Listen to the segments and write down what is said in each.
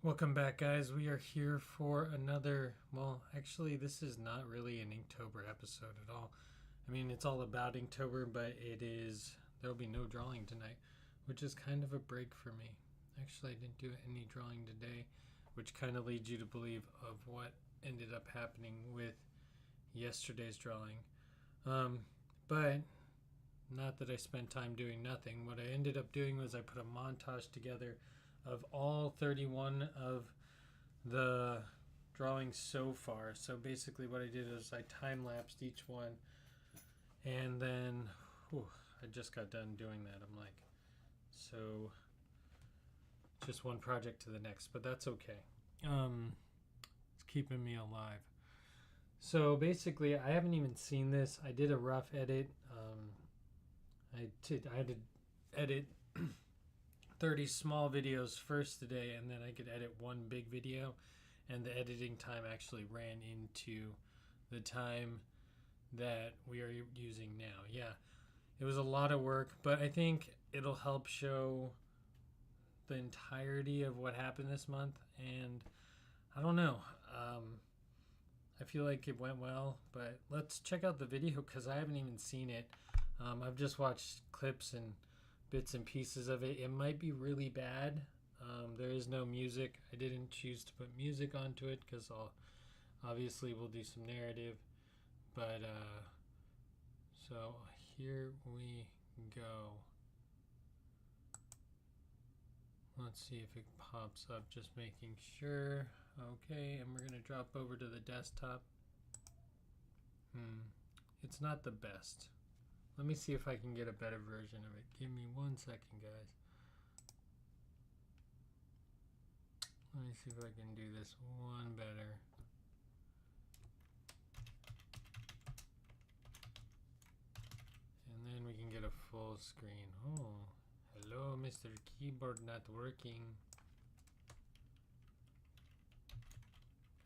Welcome back, guys. We are here for another. Well, actually, this is not really an Inktober episode at all. I mean, it's all about Inktober, but it is. There will be no drawing tonight, which is kind of a break for me. Actually, I didn't do any drawing today, which kind of leads you to believe of what ended up happening with yesterday's drawing. But not that I spent time doing nothing. What I ended up doing was I put a montage together of all 31 of the drawings so far. So basically what I did is I time-lapsed each one, and then I just got done doing that. I'm like, so just one project to the next, but that's okay. It's keeping me alive. So basically I haven't even seen this. I did a rough edit. I had to edit 30 small videos first today, and then I could edit one big video, and the editing time actually ran into the time that we are using now. Yeah, it was a lot of work, but I think it'll help show the entirety of what happened this month, and I don't know. I feel like it went well, but let's check out the video because I haven't even seen it. I've just watched clips and bits and pieces of it. It might be really bad. There is no music. I didn't choose to put music onto it because obviously we'll do some narrative. But so here we go. Let's see if it pops up, just making sure. Okay, and we're going to drop over to the desktop. It's not the best. Let me see if I can get a better version of it. Give me 1 second, guys. Let me see if I can do this one better. And then we can get a full screen. Oh, hello, Mr. Keyboard not working.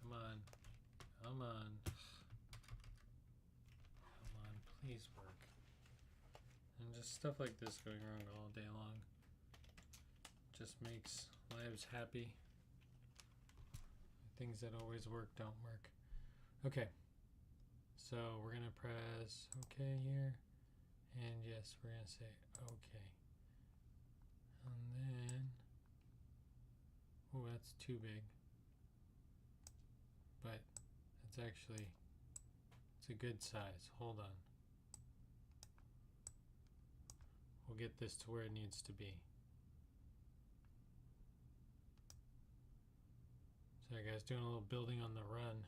Come on. Come on. Come on, please work. And just stuff like this going wrong all day long just makes lives happy. Things that always work don't work. Okay, so we're gonna press OK here, and yes, we're gonna say OK. And then, oh, that's too big, but it's a good size. Hold on. We'll get this to where it needs to be. Sorry guys, doing a little building on the run.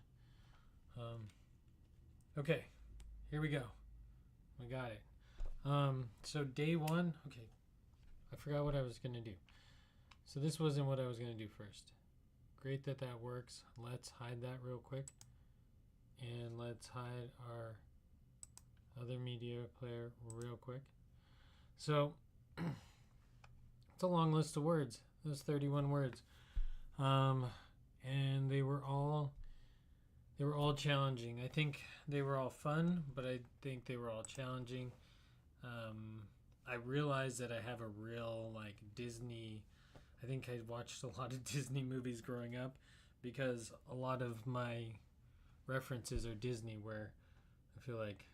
Okay, here we go. We got it. So day one, okay, I forgot what I was gonna do. So this wasn't what I was gonna do first. Great that works. Let's hide that real quick. And let's hide our other media player real quick. So it's a long list of words. Those 31 words, and they were all challenging. I think they were all fun, but I think they were all challenging. I realized that I have a real Disney. I think I watched a lot of Disney movies growing up because a lot of my references are Disney. Where I feel like,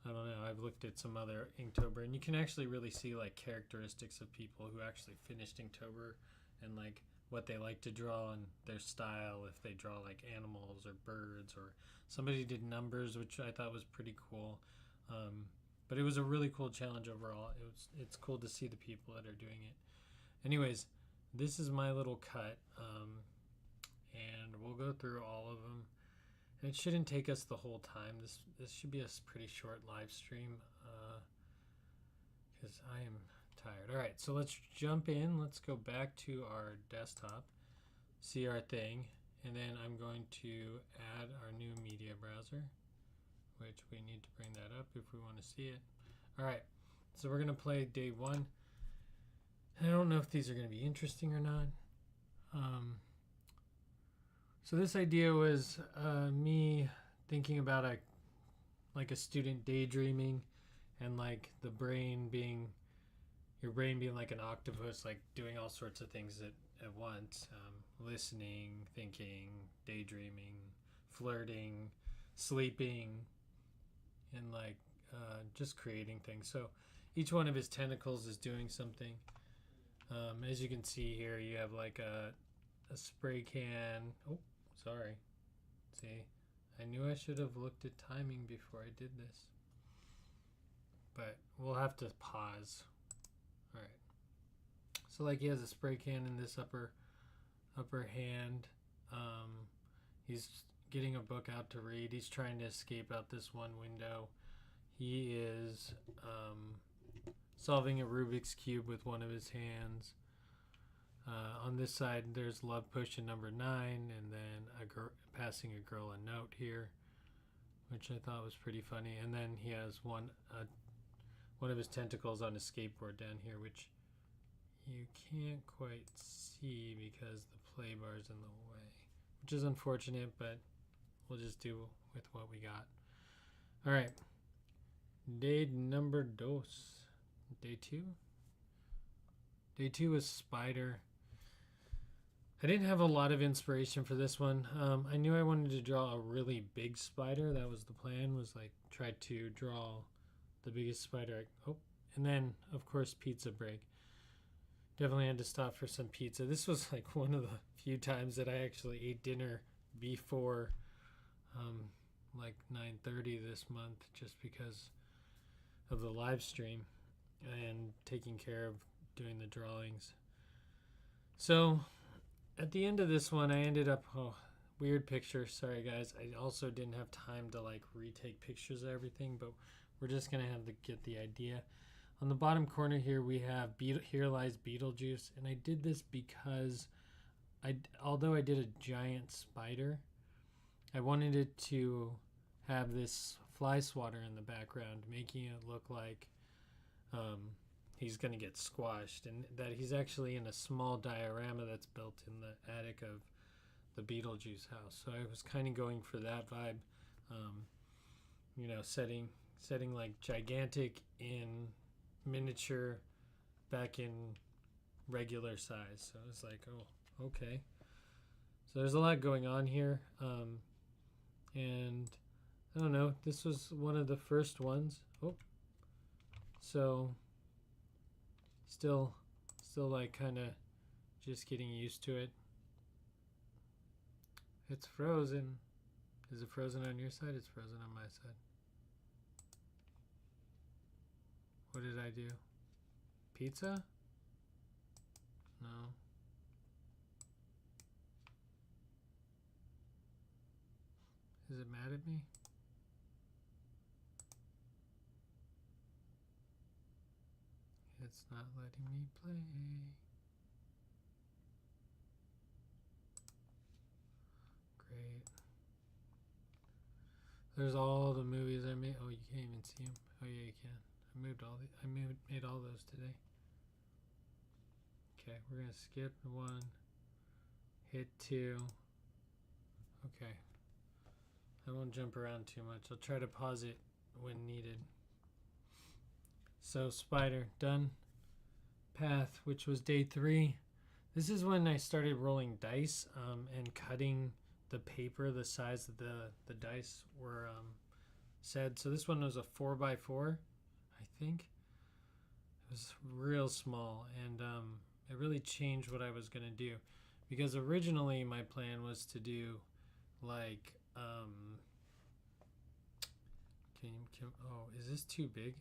I don't know, I've looked at some other Inktober, and you can actually really see characteristics of people who actually finished Inktober and what they like to draw and their style, if they draw animals or birds, or somebody did numbers, which I thought was pretty cool. But it was a really cool challenge overall. It's cool to see the people that are doing it. Anyways, this is my little cut, and we'll go through all of them. And it shouldn't take us the whole time. This should be a pretty short live stream because I am tired. All right, so let's jump in. Let's go back to our desktop, see our thing, and then I'm going to add our new media browser, which we need to bring that up if we want to see it. All right, so we're going to play day one. And I don't know if these are going to be interesting or not. So this idea was me thinking about a student daydreaming, and your brain being like an octopus, doing all sorts of things at once. listening, thinking, daydreaming, flirting, sleeping, and like just creating things. So each one of his tentacles is doing something. As you can see here, you have like a spray can. Oh, sorry. See, I knew I should have looked at timing before I did this. But we'll have to pause. All right. So like he has a spray can in this upper hand. He's getting a book out to read. He's trying to escape out this one window. He is solving a Rubik's Cube with one of his hands. On this side, there's love potion number 9, and then passing a girl a note here, which I thought was pretty funny. And then he has one of his tentacles on his skateboard down here, which you can't quite see because the play bar's in the way, which is unfortunate, but we'll just do with what we got. All right. Day number dos. Day 2? Day 2 was Spider. I didn't have a lot of inspiration for this one. I knew I wanted to draw a really big spider. That was the plan, was like try to draw the biggest spider. And then, of course, pizza break. Definitely had to stop for some pizza. This was like one of the few times that I actually ate dinner before like 9:30 this month, just because of the live stream and taking care of doing the drawings. So at the end of this one, I ended up, weird picture. Sorry guys. I also didn't have time to like retake pictures of everything, but we're just going to have to get the idea. On the bottom corner here, we have Here Lies Beetlejuice. And I did this because although I did a giant spider, I wanted it to have this fly swatter in the background, making it look like he's going to get squashed, and that he's actually in a small diorama that's built in the attic of the Beetlejuice house. So I was kind of going for that vibe, setting like gigantic in miniature back in regular size. So it was like, oh, okay. So there's a lot going on here, and I don't know, this was one of the first ones. So still like kind of just getting used to it. It's frozen. Is it frozen on your side? It's frozen on my side. What did I do? Pizza? No. Is it mad at me? It's not letting me play. Great. There's all the movies I made. Oh, you can't even see them. Oh yeah, you can. I made all those today. Okay, we're gonna skip 1, hit 2. Okay. I won't jump around too much. I'll try to pause it when needed. So Spider, done. Path, which was day 3. This is when I started rolling dice and cutting the paper the size that the dice were said. So this one was a 4x4, I think. It was real small, and it really changed what I was going to do. Because originally my plan was to do like, oh, is this too big?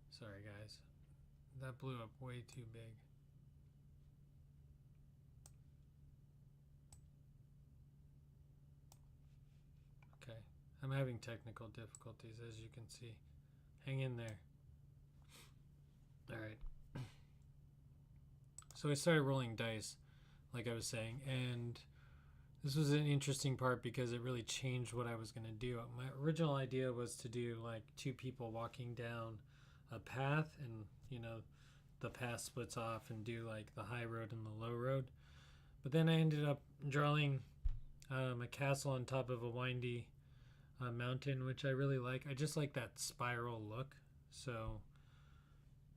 Sorry guys, that blew up way too big. Okay, I'm having technical difficulties, as you can see. Hang in there. Alright. So I started rolling dice, like I was saying, and this was an interesting part because it really changed what I was going to do. My original idea was to do like 2 people walking down a path, and the path splits off, and do like the high road and the low road. But then I ended up drawing a castle on top of a windy mountain, which I really like. I just like that spiral look. So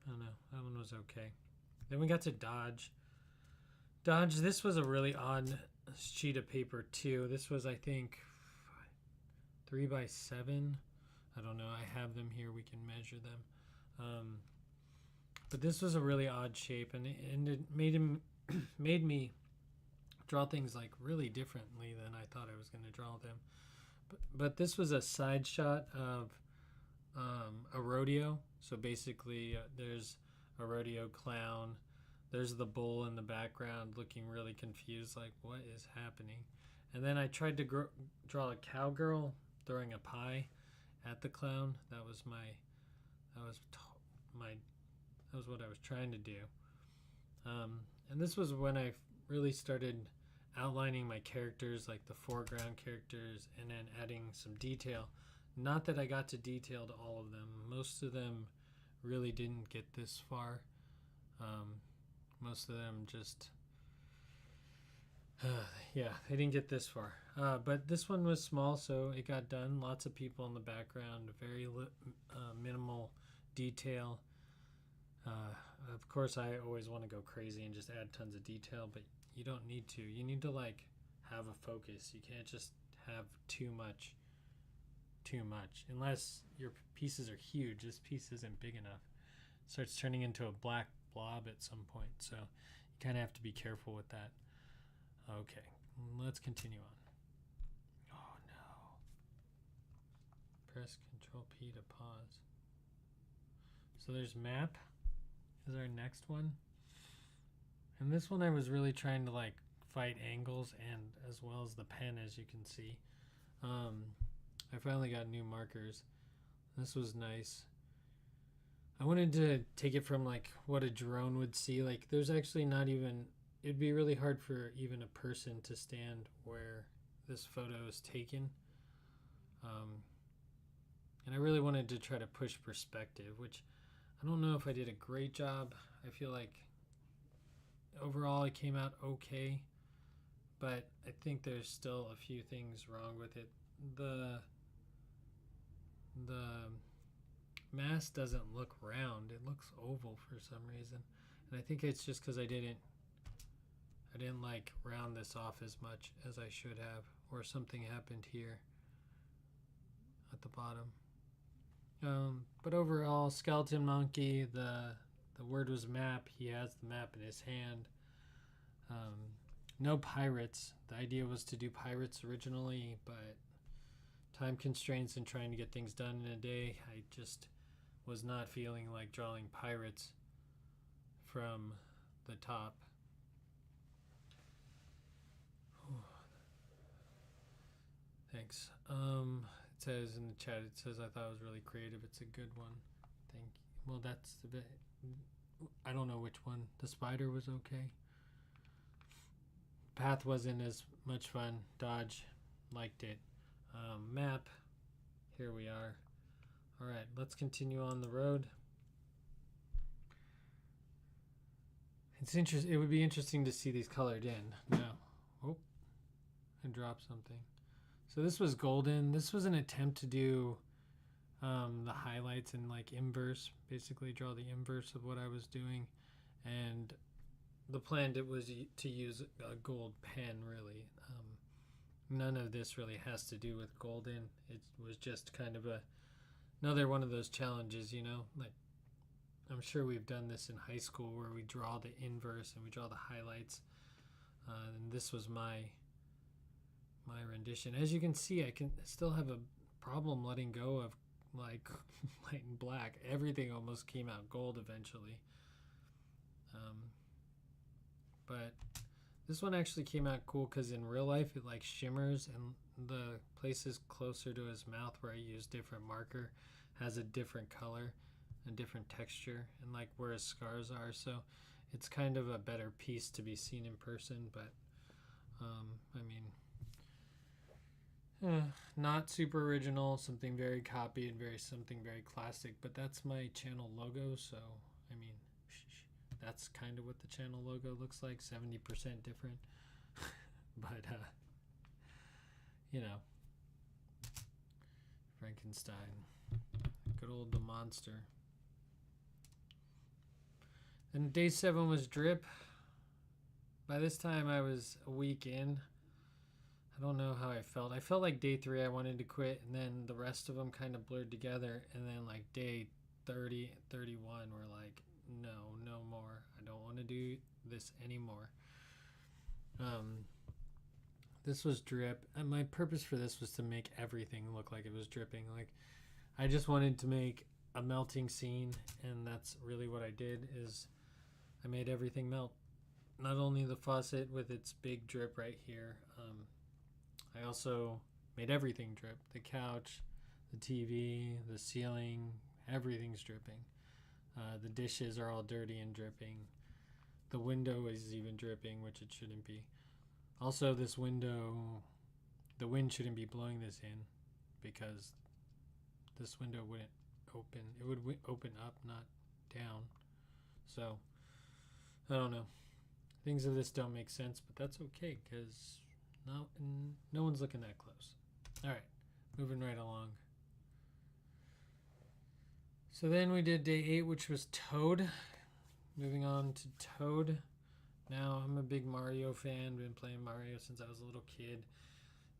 I don't know, that one was okay. Then we got to Dodge. This was a really odd sheet of paper too. This was, I think, 3 by 7. I don't know. I have them here. We can measure them. But this was a really odd shape, and it made me draw things like really differently than I thought I was going to draw them. But this was a side shot of a rodeo. So basically, there's a rodeo clown. There's the bull in the background looking really confused, like, what is happening? And then I tried to draw a cowgirl throwing a pie at the clown. That was what I was trying to do. And this was when I really started outlining my characters, like the foreground characters, and then adding some detail. Not that I got to detail to all of them. Most of them really didn't get this far. Most of them just, yeah, they didn't get this far. But this one was small, so it got done. Lots of people in the background, very minimal detail. Of course, I always want to go crazy and just add tons of detail, but you don't need to. You need to like have a focus. You can't just have too much. Unless your pieces are huge. This piece isn't big enough. It starts turning into a black blob at some point, so you kind of have to be careful with that. Okay, let's continue on. Oh no. Press Control P to pause. So there's map is our next one. And this one I was really trying to like fight angles and as well as the pen, as you can see. I finally got new markers. This was nice. I wanted to take it from like what a drone would see. Like there's actually not even, it'd be really hard for even a person to stand where this photo is taken. And I really wanted to try to push perspective, which I don't know if I did a great job. I feel like overall it came out okay, but I think there's still a few things wrong with it. The mask doesn't look round. It looks oval for some reason. And I think it's just because I didn't like round this off as much as I should have, or something happened here at the bottom. But overall, skeleton monkey, the word was map. He has the map in his hand. No pirates. The idea was to do pirates originally, but time constraints and trying to get things done in a day, I just was not feeling like drawing pirates from the top. Thanks. It says in the chat, it says I thought it was really creative. It's a good one. Thank you. Well, that's the bit. I don't know which one. The spider was okay. Path wasn't as much fun. Dodge, liked it. Map, here we are. All right, let's continue on the road. It's interesting. It would be interesting to see these colored in now. Oh, I dropped something. So this was golden. This was an attempt to do the highlights in like inverse, basically draw the inverse of what I was doing. And the plan was to use a gold pen, really. None of this really has to do with golden. It was just kind of another one of those challenges, you know? Like, I'm sure we've done this in high school where we draw the inverse and we draw the highlights. And this was my rendition. As you can see, I can still have a problem letting go of like white and black. Everything almost came out gold eventually. But this one actually came out cool because in real life it like shimmers, and the places closer to his mouth where I use different marker has a different color and different texture, and like where his scars are. So it's kind of a better piece to be seen in person, but I mean, not super original, something very copied, something very classic, but that's my channel logo, so I mean, that's kind of what the channel logo looks like, 70% different. But you know, Frankenstein, good old the monster. And day 7 was drip. By this time I was a week in. I don't know how I felt. I felt like day 3 I wanted to quit, and then the rest of them kind of blurred together, and then like day 30, 31 were like, no more. I don't want to do this anymore. Um, this was drip, and my purpose for this was to make everything look like it was dripping. Like, I just wanted to make a melting scene, and that's really what I did. Is I made everything melt. Not only the faucet with its big drip right here, I also made everything drip. The couch, the TV, the ceiling, everything's dripping. The dishes are all dirty and dripping. The window is even dripping, which it shouldn't be. Also, this window, the wind shouldn't be blowing this in because this window wouldn't open. It would open up, not down. So, I don't know. Things of this don't make sense, but that's okay because no one's looking that close. All right, moving right along. So then we did day 8, which was Toad. Moving on to Toad. Now, I'm a big Mario fan. Been playing Mario since I was a little kid.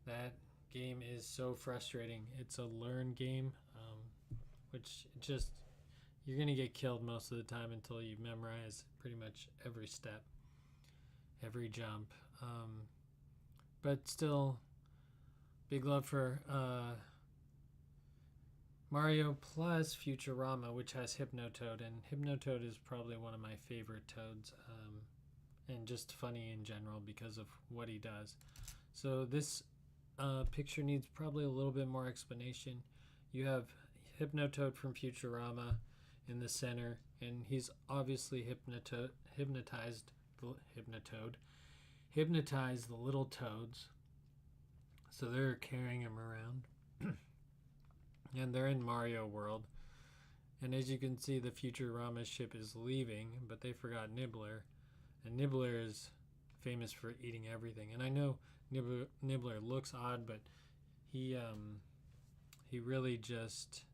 That game is so frustrating. It's a learn game, which just, you're going to get killed most of the time until you memorize pretty much every step, every jump. But still, big love for Mario plus Futurama, which has Hypnotoad, and Hypnotoad is probably one of my favorite Toads, and just funny in general because of what he does. So this picture needs probably a little bit more explanation. You have Hypnotoad from Futurama in the center, and he's obviously hypnotized the little toads, so they're carrying him around. And they're in Mario World. And as you can see, the Futurama ship is leaving, but they forgot Nibbler. And Nibbler is famous for eating everything. And I know Nibbler looks odd, but he really just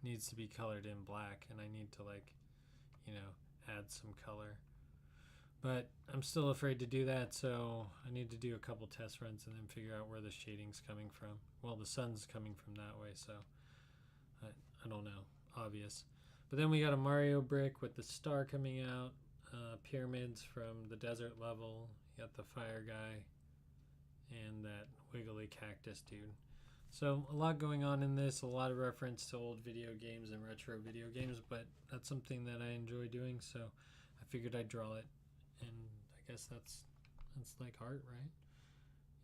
needs to be colored in black. And I need to, add some color. But I'm still afraid to do that, so I need to do a couple test runs and then figure out where the shading's coming from. Well, the sun's coming from that way, so I don't know. Obvious. But then we got a Mario brick with the star coming out, pyramids from the desert level. You got the fire guy and that wiggly cactus dude. So a lot going on in this, a lot of reference to old video games and retro video games, but that's something that I enjoy doing, so I figured I'd draw it. And I guess that's like art, right?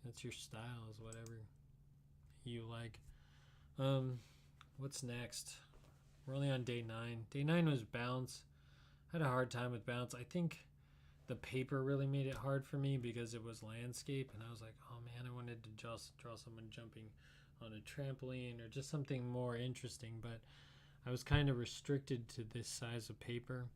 That's your style, is whatever you like. What's next? We're only on day 9. Day 9 was bounce. I had a hard time with bounce. I think the paper really made it hard for me because it was landscape, and I was like, oh man, I wanted to just draw someone jumping on a trampoline or just something more interesting, but I was kind of restricted to this size of paper.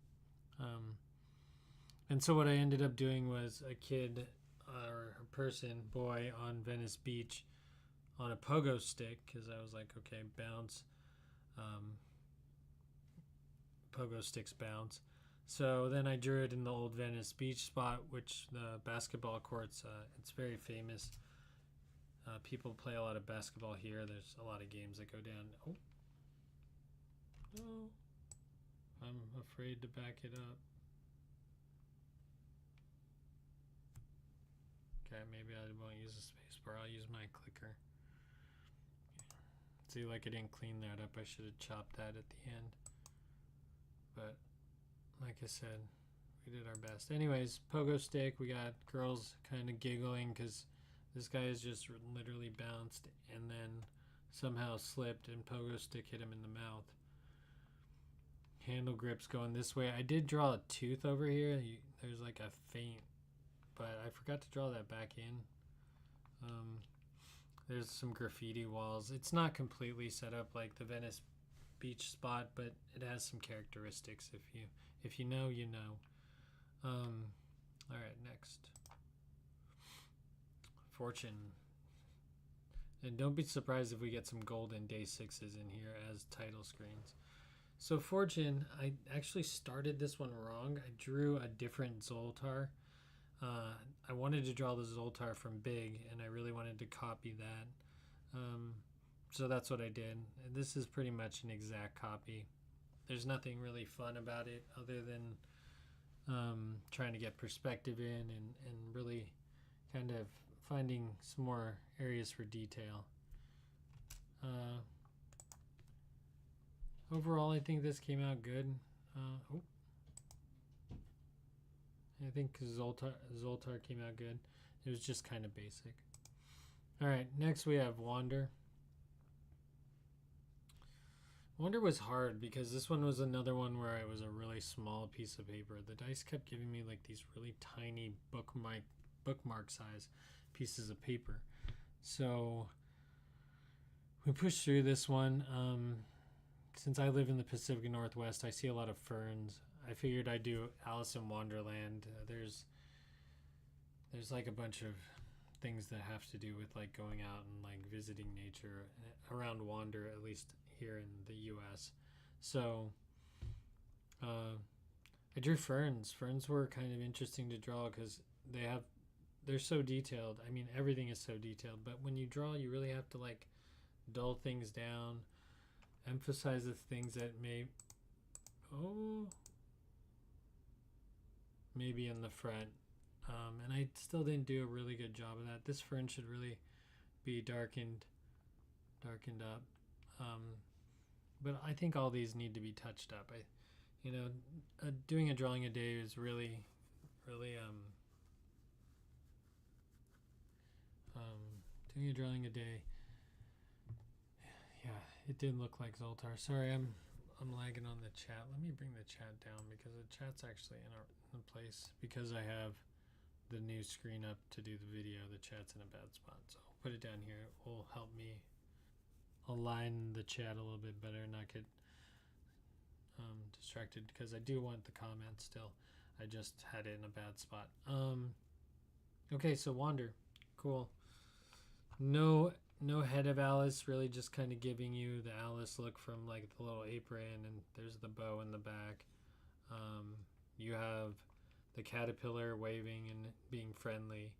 And so what I ended up doing was a kid or a person, boy, on Venice Beach on a pogo stick, because I was like, okay, bounce. Pogo sticks bounce. So then I drew it in the old Venice Beach spot, which the basketball courts, it's very famous. People play a lot of basketball here. There's a lot of games that go down. Oh. No. I'm afraid to back it up. Okay, maybe I won't use a space bar. I'll use my clicker. See, like I didn't clean that up. I should have chopped that at the end. But like I said, we did our best. Anyways, pogo stick. We got girls kind of giggling because this guy is just literally bounced and then somehow slipped and pogo stick hit him in the mouth. Handle grips going this way. I did draw a tooth over here. There's like a faint, but I forgot to draw that back in. There's some graffiti walls. It's not completely set up like the Venice Beach spot, but it has some characteristics. If you know, you know. All right, next. Fortune. And don't be surprised if we get some golden day 6s in here as title screens. So Fortune, I actually started this one wrong. I drew a different Zoltar. I wanted to draw the Zoltar from Big, and I really wanted to copy that. So that's what I did. And this is pretty much an exact copy. There's nothing really fun about it other than trying to get perspective in and really kind of finding some more areas for detail. Overall, I think this came out good. I think Zoltar came out good. It was just kind of basic. All right, next we have Wander. Wander was hard because this one was another one where it was a really small piece of paper. The dice kept giving me like these really tiny bookmark size pieces of paper. So we pushed through this one. Since I live in the Pacific Northwest, I see a lot of ferns. I figured I'd do Alice in Wonderland. There's like a bunch of things that have to do with like going out and like visiting nature around Wander, at least here in the U.S. So I drew ferns. Ferns were kind of interesting to draw because they're so detailed. I mean, everything is so detailed, but when you draw, you really have to like dull things down, emphasize the things that maybe in the front. And I still didn't do a really good job of that. This fern should really be darkened up. But I think all these need to be touched up. Doing a drawing a day is really doing a drawing a day. Yeah, it did look like Zoltar. Sorry, I'm lagging on the chat. Let me bring the chat down because the chat's actually in place because I have the new screen up to do the video. The chat's in a bad spot, so I'll put it down here. It will help me align the chat a little bit better and not get distracted because I do want the comments still. I just had it in a bad spot. Okay, so Wander, cool. No head of Alice, really just kind of giving you the Alice look from like the little apron, and there's the bow in the back. You have the caterpillar waving and being friendly,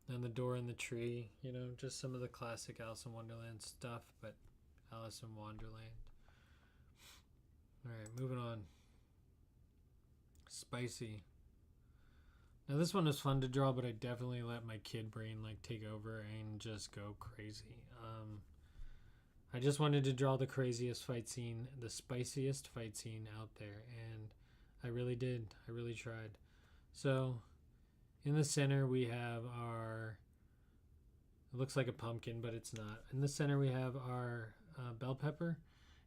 and the door in the tree, just some of the classic Alice in Wonderland stuff, but Alice in Wonderland. All right, moving on. Spicy. Now this one was fun to draw, but I definitely let my kid brain like take over and just go crazy. I just wanted to draw the craziest fight scene, the spiciest fight scene out there, and I really did. I really tried. So in the center we have it looks like a pumpkin, but it's not. In the center we have our bell pepper,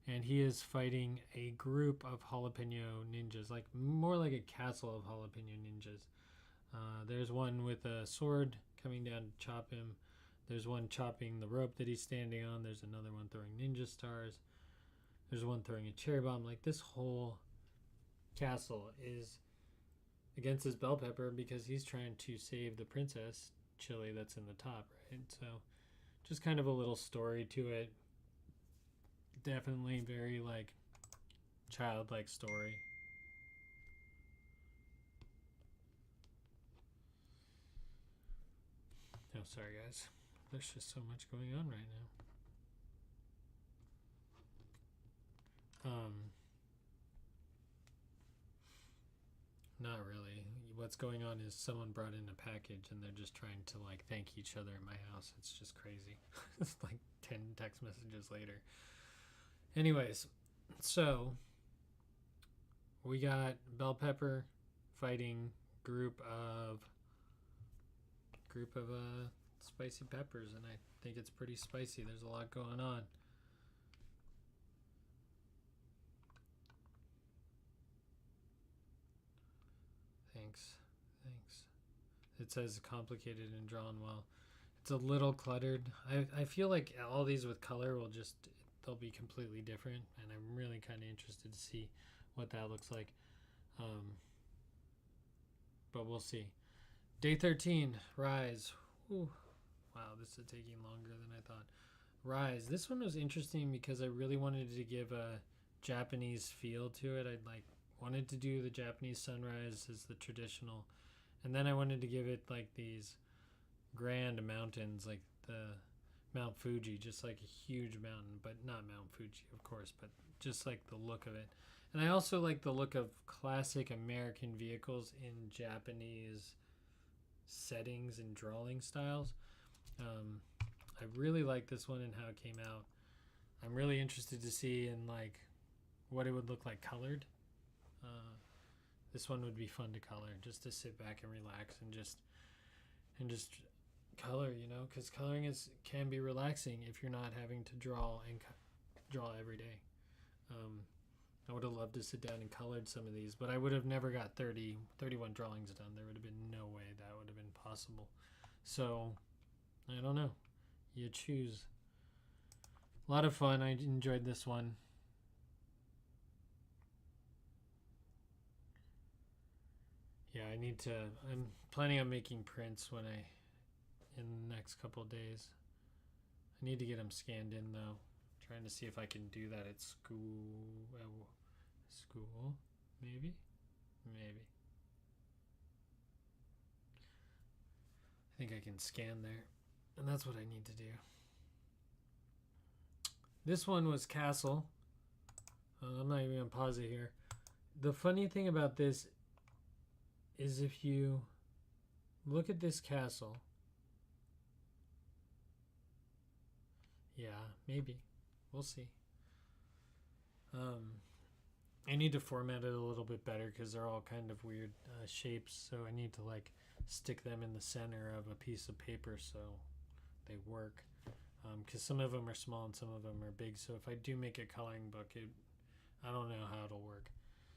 and he is fighting a group of jalapeno ninjas, like more like a castle of jalapeno ninjas. There's one with a sword coming down to chop him. There's one chopping the rope that he's standing on. There's another one throwing ninja stars. There's one throwing a cherry bomb. Like this whole castle is against his bell pepper because he's trying to save the princess Chili that's in the top, right? So just kind of a little story to it. Definitely very like childlike story. Oh, sorry guys. There's just so much going on right now. Not really. What's going on is someone brought in a package and they're just trying to like thank each other in my house. It's just crazy. It's like 10 text messages later. Anyways, so we got bell pepper fighting group of spicy peppers, and I think it's pretty spicy. There's a lot going on. Thanks. It says complicated and drawn well. It's a little cluttered. I feel like all these with color they'll be completely different, and I'm really kind of interested to see what that looks like. But we'll see. Day 13, Rise. Ooh. Wow, this is taking longer than I thought. Rise. This one was interesting because I really wanted to give a Japanese feel to it. I'd wanted to do the Japanese sunrise as the traditional, And then I wanted to give it like these grand mountains, like the Mount Fuji, just like a huge mountain, but not Mount Fuji, of course, but just like the look of it. And I also like the look of classic American vehicles in Japanese settings and drawing styles. I really like this one and how it came out. I'm really interested to see in like what it would look like colored. This one would be fun to color, just to sit back and relax and just color, because coloring can be relaxing if you're not having to draw and draw every day. I would have loved to sit down and colored some of these, but I would have never got 31 drawings done. There would have been no way that would have been possible. So, I don't know. You choose. A lot of fun. I enjoyed this one. Yeah, I'm planning on making prints in the next couple of days. I need to get them scanned in though. Trying to see if I can do that at school. Maybe. I think I can scan there, and that's what I need to do. This one was Castle. I'm not even gonna pause it here. The funny thing about this is if you look at this castle, yeah, maybe. We'll see. I need to format it a little bit better because they're all kind of weird shapes, so I need to like stick them in the center of a piece of paper so they work. Because some of them are small and some of them are big, so if I do make a coloring book, I don't know how it'll work.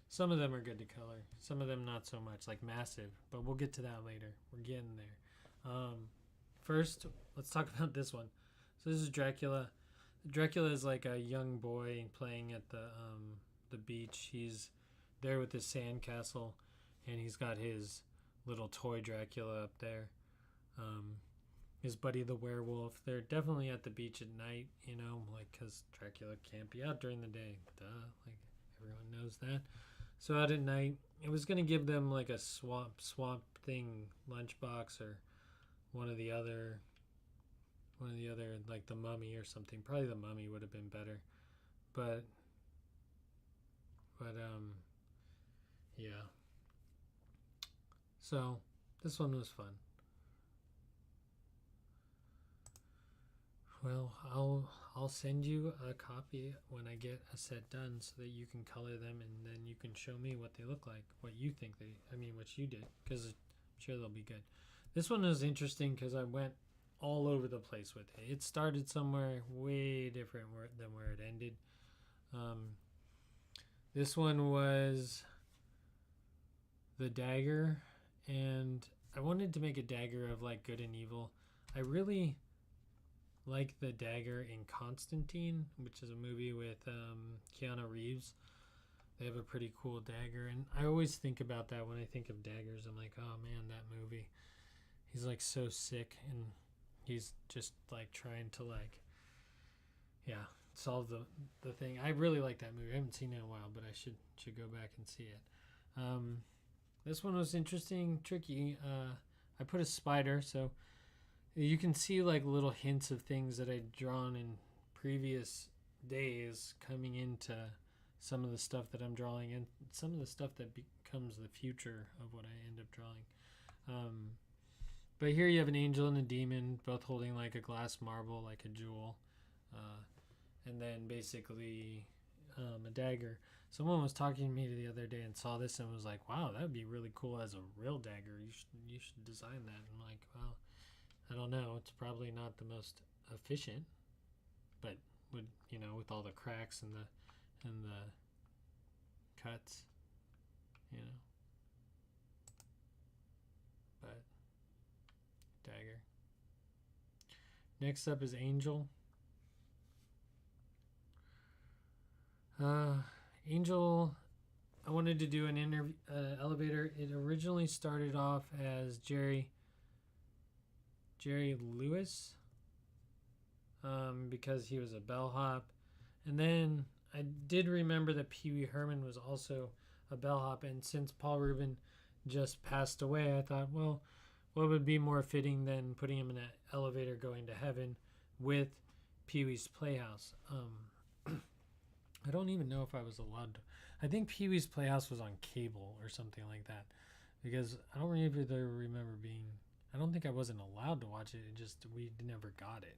Some of them are good to color, some of them not so much, like Massive, but we'll get to that later. We're getting there. First, let's talk about this one. So this is Dracula. Dracula is like a young boy playing at the beach. He's there with his sandcastle, and he's got his little toy Dracula up there. His buddy the werewolf. They're definitely at the beach at night, like because Dracula can't be out during the day. Duh, like everyone knows that. So out at night, it was gonna give them like a swamp thing lunchbox or one of the other, like the Mummy or something. Probably the Mummy would have been better, but yeah. So this one was fun. Well, I'll send you a copy when I get a set done so that you can color them and then you can show me what they look like, what you think what you did, because I'm sure they'll be good. This one was interesting because I went all over the place with it. It started somewhere way different than where it ended. This one was the dagger, and I wanted to make a dagger of like good and evil. I really like the dagger in Constantine, which is a movie with Keanu Reeves. They have a pretty cool dagger, and I always think about that when I think of daggers. I'm like, oh man, that movie. He's like so sick, and he's just like trying to solve the thing. I really like that movie. I haven't seen it in a while, but I should go back and see it. This one was interesting, tricky. I put a spider, so you can see like little hints of things that I'd drawn in previous days coming into some of the stuff that I'm drawing and some of the stuff that becomes the future of what I end up drawing. But here you have an angel and a demon both holding like a glass marble, like a jewel, and then basically a dagger. Someone was talking to me the other day and saw this and was like, wow, that would be really cool as a real dagger. You should design that. And I'm like, well, I don't know. It's probably not the most efficient, but would with all the cracks and the cuts, But dagger. Next up is Angel. Angel. I wanted to do an elevator. It originally started off as Jerry Lewis, because he was a bellhop, and then I did remember that Pee Wee Herman was also a bellhop, and since Paul Rubin just passed away, I thought, well, what would be more fitting than putting him in an elevator going to heaven with Pee-wee's Playhouse? I don't even know if I was allowed to. I think Pee-wee's Playhouse was on cable or something like that, because I don't really remember being. I don't think I wasn't allowed to watch it. It just we never got it.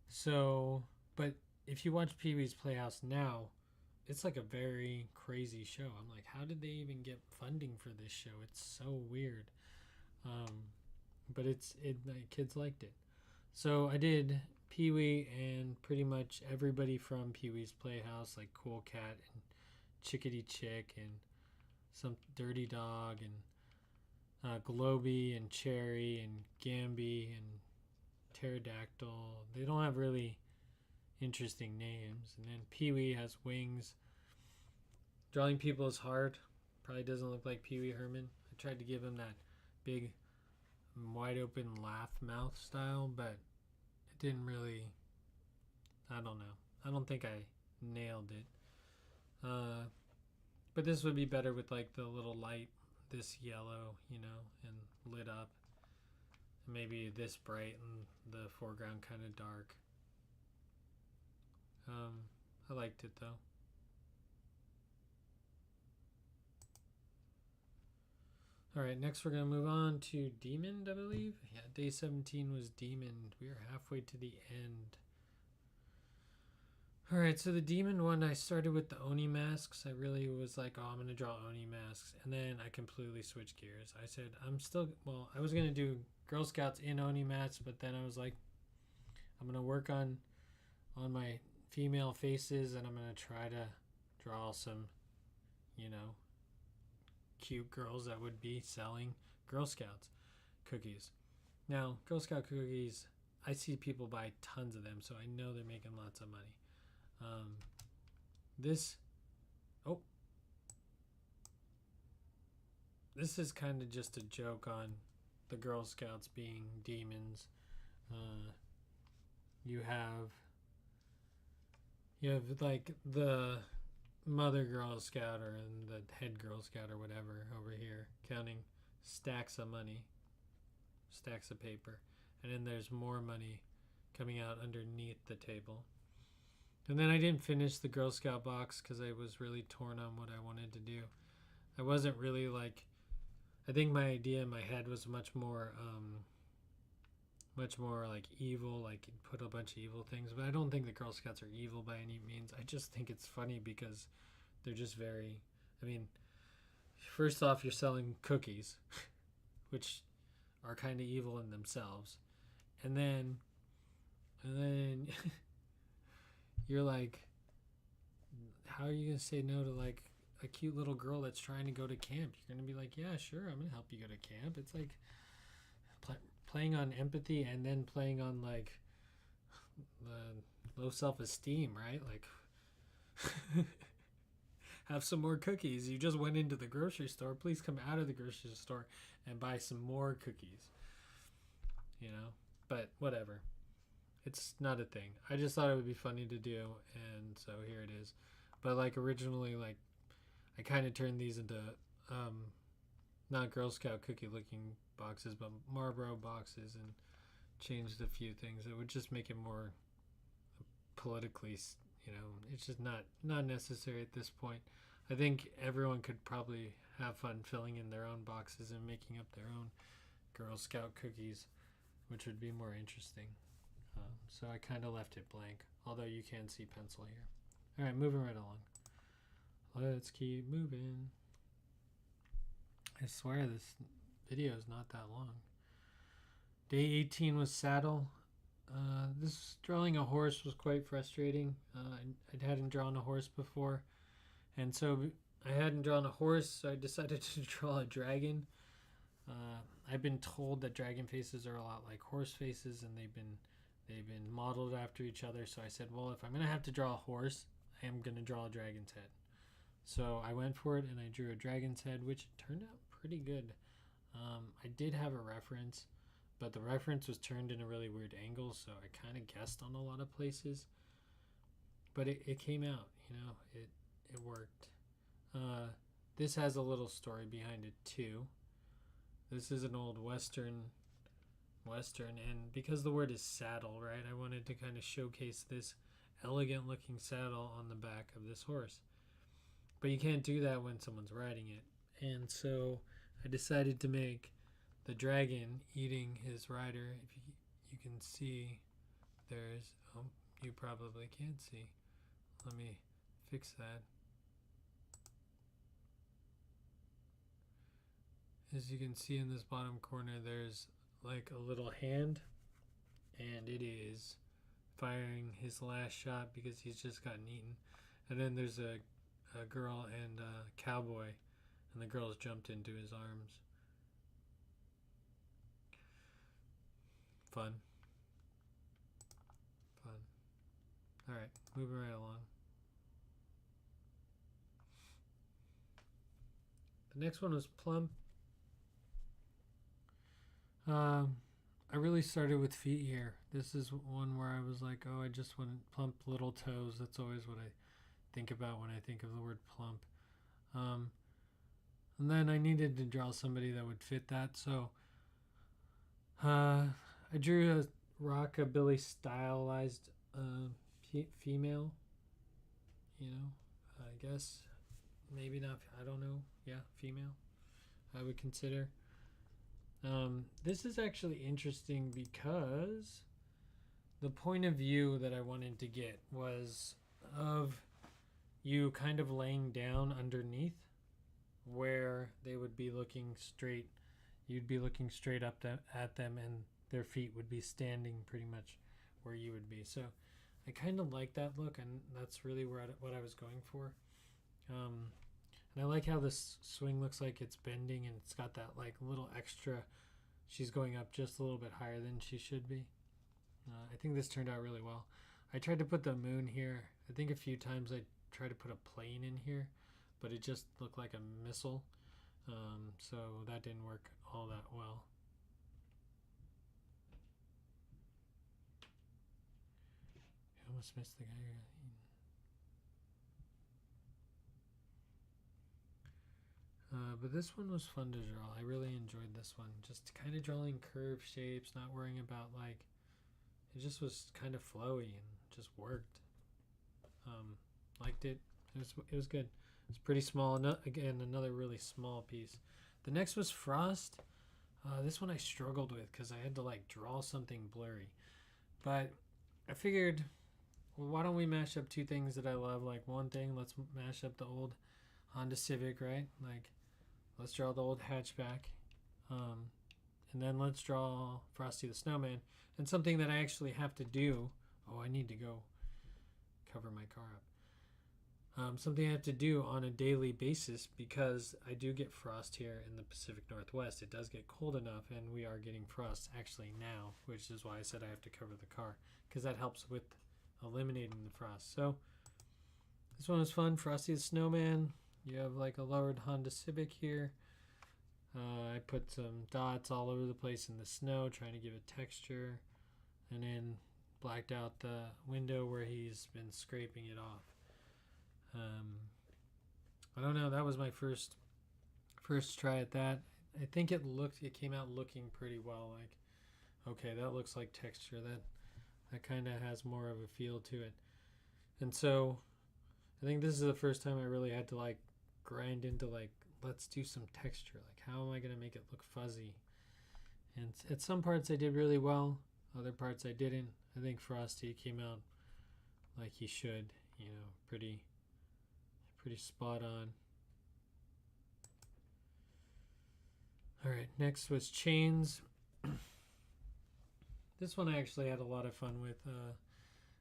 So, but if you watch Pee-wee's Playhouse now, it's like a very crazy show. I'm like, how did they even get funding for this show? It's so weird. But like, kids liked it. So I did Pee-wee and pretty much everybody from Pee-wee's Playhouse, like Cool Cat and Chickadee Chick and some Dirty Dog and Globy and Cherry and Gamby and Pterodactyl. They don't have really interesting names. And then Pee-wee has wings. Drawing people is hard. Probably doesn't look like Pee-wee Herman. I tried to give him that big, wide open laugh mouth style, but it didn't really. I don't know. I don't think I nailed it. But this would be better with like the little light, this yellow, and lit up. Maybe this bright and the foreground kind of dark. I liked it though. Alright, next we're going to move on to Demon, I believe. Yeah, day 17 was Demon. We are halfway to the end. Alright, so the Demon one, I started with the Oni masks. I really was like, oh, I'm going to draw Oni masks. And then I completely switched gears. I said, I was going to do Girl Scouts in Oni masks, but then I was like, I'm going to work on my female faces, and I'm going to try to draw some, cute girls that would be selling Girl Scouts cookies. Now, Girl Scout cookies, I see people buy tons of them, so I know they're making lots of money. This is kind of just a joke on the Girl Scouts being demons. You have like the Mother Girl Scout or the head Girl Scout or whatever over here counting stacks of money, stacks of paper, and then there's more money coming out underneath the table. And then I didn't finish the Girl Scout box because I was really torn on what I wanted to do. I wasn't really like, I think my idea in my head was much more like evil, like put a bunch of evil things. But I don't think the Girl Scouts are evil by any means. I just think it's funny because they're just very, first off, you're selling cookies, which are kind of evil in themselves. And then you're like, how are you going to say no to like a cute little girl that's trying to go to camp? You're going to be like, yeah, sure, I'm going to help you go to camp. It's like playing on empathy and then playing on like low self-esteem, right? Like, have some more cookies. You just went into the grocery store. Please come out of the grocery store and buy some more cookies. But whatever. It's not a thing. I just thought it would be funny to do, and so here it is. But like originally, like I kind of turned these into not Girl Scout cookie looking boxes, but Marlboro boxes, and changed a few things. It would just make it more politically, it's just not necessary at this point. I think everyone could probably have fun filling in their own boxes and making up their own Girl Scout cookies, which would be more interesting. So I kind of left it blank, although you can see pencil here. All right, moving right along. Let's keep moving. I swear this video is not that long. Day 18 was saddle. This drawing a horse was quite frustrating. I hadn't drawn a horse before, and so I hadn't drawn a horse, so I decided to draw a dragon. I've been told that dragon faces are a lot like horse faces, and they've been modeled after each other. So I said, well, if I'm going to have to draw a horse, I am going to draw a dragon's head. So I went for it and I drew a dragon's head, which turned out pretty good. I did have a reference, but the reference was turned in a really weird angle, so I kind of guessed on a lot of places. But it came out, it worked. Uh, this has a little story behind it too. This is an old Western, and because the word is saddle, right, I wanted to kind of showcase this elegant looking saddle on the back of this horse. But you can't do that when someone's riding it. And so I decided to make the dragon eating his rider. If you can see, there's, oh, you probably can't see. Let me fix that. As you can see in this bottom corner, there's like a little hand, and it is firing his last shot because he's just gotten eaten. And then there's a girl and a cowboy, and the girl's jumped into his arms. Fun. Alright, moving right along. The next one was Plump. I really started with feet here. This is one where I was like, oh, I just want plump little toes. That's always what I think about when I think of the word plump. And then I needed to draw somebody that would fit that, so I drew a rockabilly stylized female. You know, I guess maybe not. I don't know. Yeah, female. I would consider. This is actually interesting because the point of view that I wanted to get was of you kind of laying down underneath where they would be looking straight. You'd be looking straight up at them, and their feet would be standing pretty much where you would be. So I kind of like that look, and that's really what I was going for. And I like how this swing looks like it's bending, and it's got that like little extra. She's going up just a little bit higher than she should be. I think this turned out really well. I tried to put the moon here. I think a few times I tried to put a plane in here, but it just looked like a missile. So that didn't work all that well. I almost missed the guy here. But this one was fun to draw. I really enjoyed this one. Just kind of drawing curved shapes, not worrying about like, it just was kind of flowy and just worked. Liked it. It was good. It's pretty small. Again, another really small piece. The next was Frost. This one I struggled with because I had to like draw something blurry. But I figured, well, why don't we mash up two things that I love? Like one thing, let's mash up the old Honda Civic, right? Like, let's draw the old hatchback. And then let's draw Frosty the Snowman. And something that I actually have to do. Oh, I need to go cover my car up. Something I have to do on a daily basis because I do get frost here in the Pacific Northwest. It does get cold enough, and we are getting frost actually now, which is why I said I have to cover the car because that helps with eliminating the frost. So this one was fun. Frosty the Snowman. You have like a lowered Honda Civic here. I put some dots all over the place in the snow, trying to give it texture, and then blacked out the window where he's been scraping it off. I don't know. That was my first try at that. I think it came out looking pretty well. Like, okay, that looks like texture. That kind of has more of a feel to it. And so I think this is the first time I really had to like grind into like, let's do some texture. Like, how am I going to make it look fuzzy? And at some parts I did really well. Other parts I didn't. I think Frosty came out like he should, pretty spot on. All right, next was Chains. This one I actually had a lot of fun with.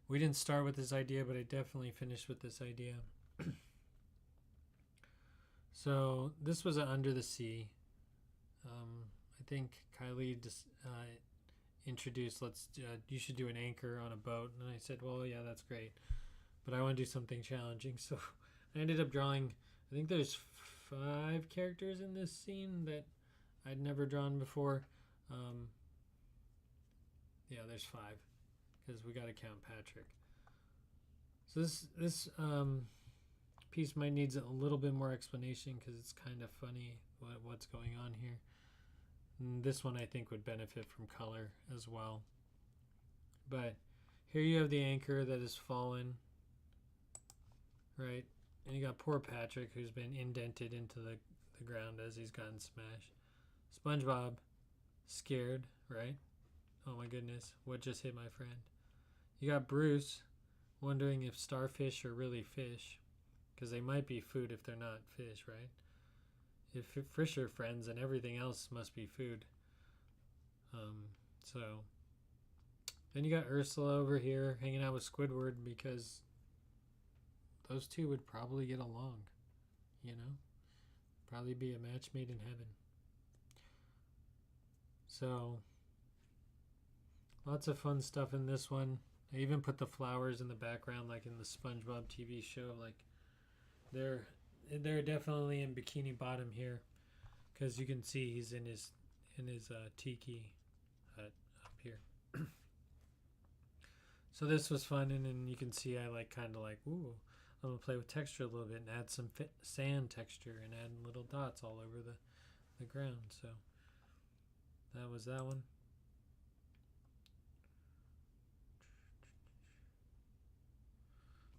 We didn't start with this idea, but I definitely finished with this idea. So this was an Under the Sea. I think Kylie just introduced, you should do an anchor on a boat. And I said, well, yeah, that's great. But I want to do something challenging. So I ended up drawing, I think there's 5 characters in this scene that I'd never drawn before. Yeah, there's 5 because we got to count Patrick. So this piece might needs a little bit more explanation because it's kind of funny what's going on here. And this one I think would benefit from color as well. But here you have the anchor that has fallen, right? And you got poor Patrick who's been indented into the ground as he's gotten smashed. SpongeBob, scared, right? Oh my goodness, what just hit my friend? You got Bruce wondering if starfish are really fish, because they might be food if they're not fish, right? If fish are friends, then everything else must be food. So then you got Ursula over here hanging out with Squidward because those two would probably get along, you know? Probably be a match made in heaven. So lots of fun stuff in this one. I even put the flowers in the background like in the SpongeBob TV show. Like they're definitely in Bikini Bottom here because you can see he's in his tiki hut up here. So this was fun, and then you can see I like kind of like, ooh, I'm gonna play with texture a little bit and add some sand texture and add little dots all over the ground. So that was that one.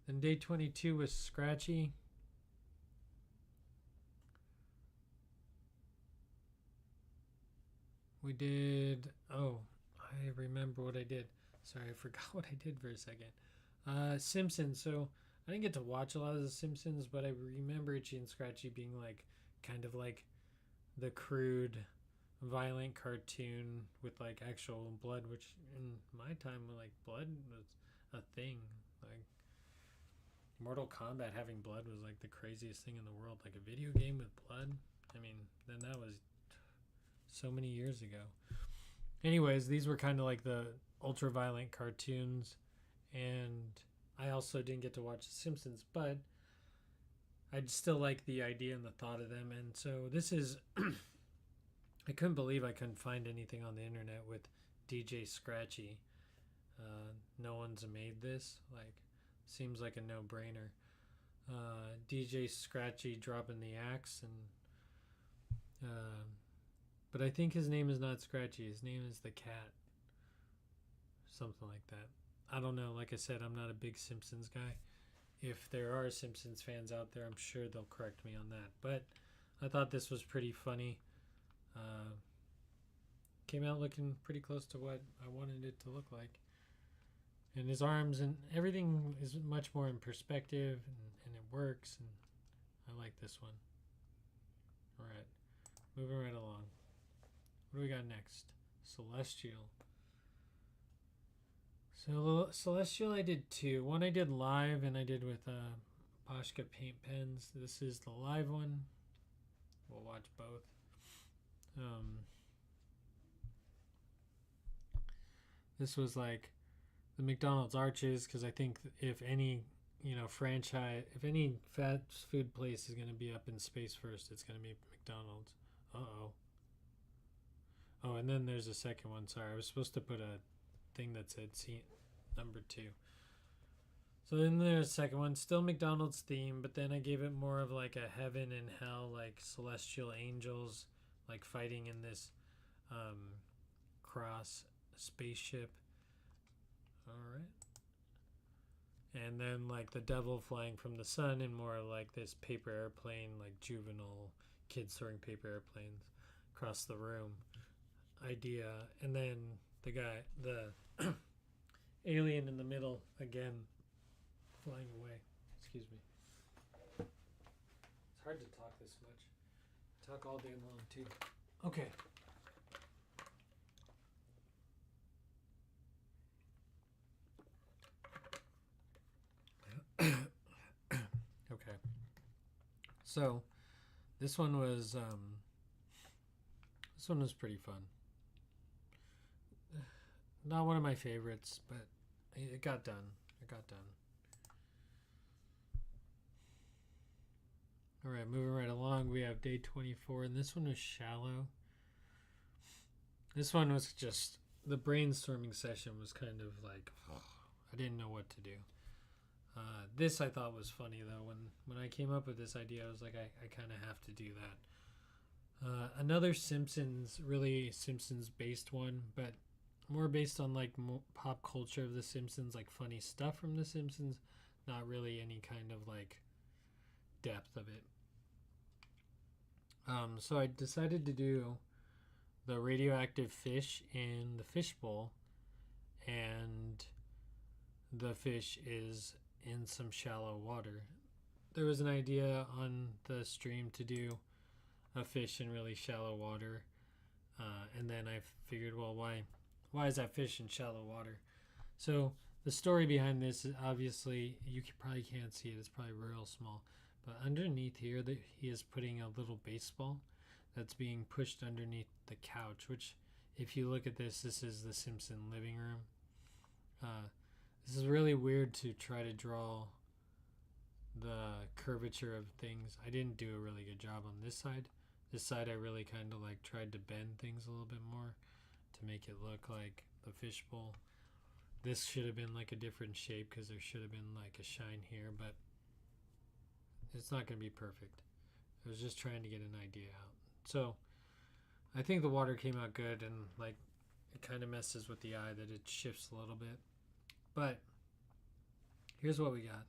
Then day 22 was Scratchy. We did, oh, I remember what I did. Sorry, I forgot what I did for a second. Simpsons. So I didn't get to watch a lot of The Simpsons, but I remember Itchy and Scratchy being like kind of like the crude, violent cartoon with like actual blood, which in my time, like blood was a thing. Like Mortal Kombat having blood was like the craziest thing in the world. Like a video game with blood. I mean, then that was so many years ago. Anyways, these were kind of like the ultra violent cartoons, and I also didn't get to watch The Simpsons, but I'd still like the idea and the thought of them. And so this is I couldn't believe I couldn't find anything on the internet with DJ Scratchy. No one's made this. Like, seems like a no-brainer. DJ Scratchy dropping the axe, and but I think his name is not Scratchy. His name is the cat. Something like that. I don't know. Like I said, I'm not a big Simpsons guy. If there are Simpsons fans out there, I'm sure they'll correct me on that. But I thought this was pretty funny. Came out looking pretty close to what I wanted it to look like. And his arms and everything is much more in perspective, and it works. And I like this one. All right. Moving right along. What do we got next? Celestial. So Celestial I did two. One I did live and I did with Pashka paint pens. This is the live one. We'll watch both. This was like the McDonald's arches, because I think if any franchise, if any fast food place is going to be up in space first, it's going to be McDonald's. Oh, and then there's a second one. Sorry, I was supposed to put a thing that said number 2. So then there's a second one, still McDonald's theme, but then I gave it more of like a heaven and hell, like celestial angels, like fighting in this cross spaceship. All right. And then like the devil flying from the sun, and more like this paper airplane, like juvenile kids throwing paper airplanes across the room idea. And then the alien in the middle again, flying away. Excuse me. It's hard to talk this much. Talk all day long too. Okay. Okay. So this one was pretty fun. Not one of my favorites, but it got done. All right, moving right along, we have day 24, and this one was shallow. This one was just, the brainstorming session was kind of like, I didn't know what to do. This I thought was funny though. When I came up with this idea, I was like, I kind of have to do that. Another Simpsons, really Simpsons based one, but more based on like pop culture of the Simpsons, like funny stuff from the Simpsons, not really any kind of like depth of it. So I decided to do the radioactive fish in the fishbowl, and the fish is in some shallow water. There was an idea on the stream to do a fish in really shallow water, and then I figured, well, why is that fish in shallow water? So the story behind this is obviously you probably can't see it. It's probably real small, but underneath here, he is putting a little baseball that's being pushed underneath the couch. Which, if you look at this is the Simpson living room. This is really weird to try to draw the curvature of things. I didn't do a really good job on this side. This side I really kind of like tried to bend things a little bit more to make it look like the fishbowl. This should have been like a different shape because there should have been like a shine here, but it's not going to be perfect. I was just trying to get an idea out. So I think the water came out good, and like it kind of messes with the eye that it shifts a little bit. But here's what we got.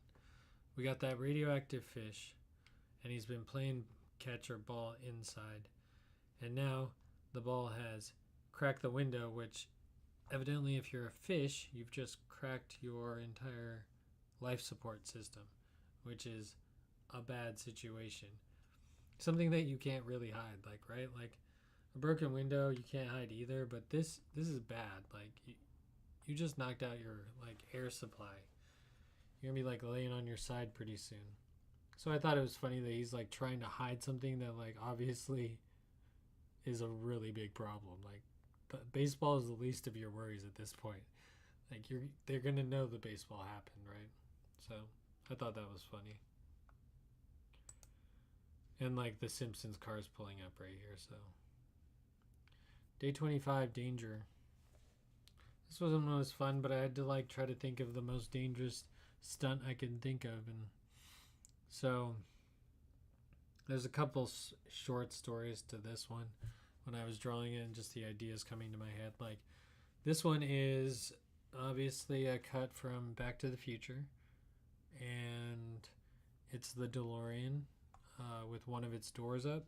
We got that radioactive fish, and he's been playing catch or ball inside. And now the ball has cracked the window, which evidently if you're a fish, you've just cracked your entire life support system, which is a bad situation. Something that you can't really hide, like, right? Like a broken window, you can't hide either, but this is bad. Like you just knocked out your like air supply. You're gonna be like laying on your side pretty soon. So I thought it was funny that he's like trying to hide something that like obviously is a really big problem. Like baseball is the least of your worries at this point. Like they're gonna know the baseball happened, right? So I thought that was funny. And like the Simpsons cars pulling up right here. So day 25, danger. This wasn't most fun, but I had to like try to think of the most dangerous stunt I could think of, and so there's a couple short stories to this one when I was drawing it and just the ideas coming to my head. Like this one is obviously a cut from Back to the Future, and it's the DeLorean with one of its doors up,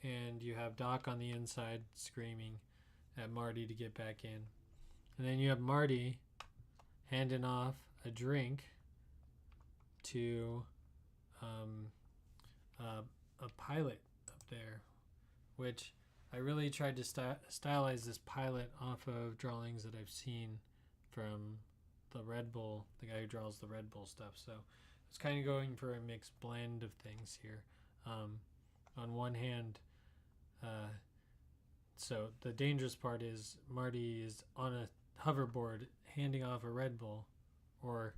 and you have Doc on the inside screaming at Marty to get back in. And then you have Marty handing off a drink to a pilot up there, which I really tried to stylize this pilot off of drawings that I've seen from the Red Bull, the guy who draws the Red Bull stuff. So it's kind of going for a mixed blend of things here. On one hand, so the dangerous part is Marty is on a hoverboard handing off a Red Bull, or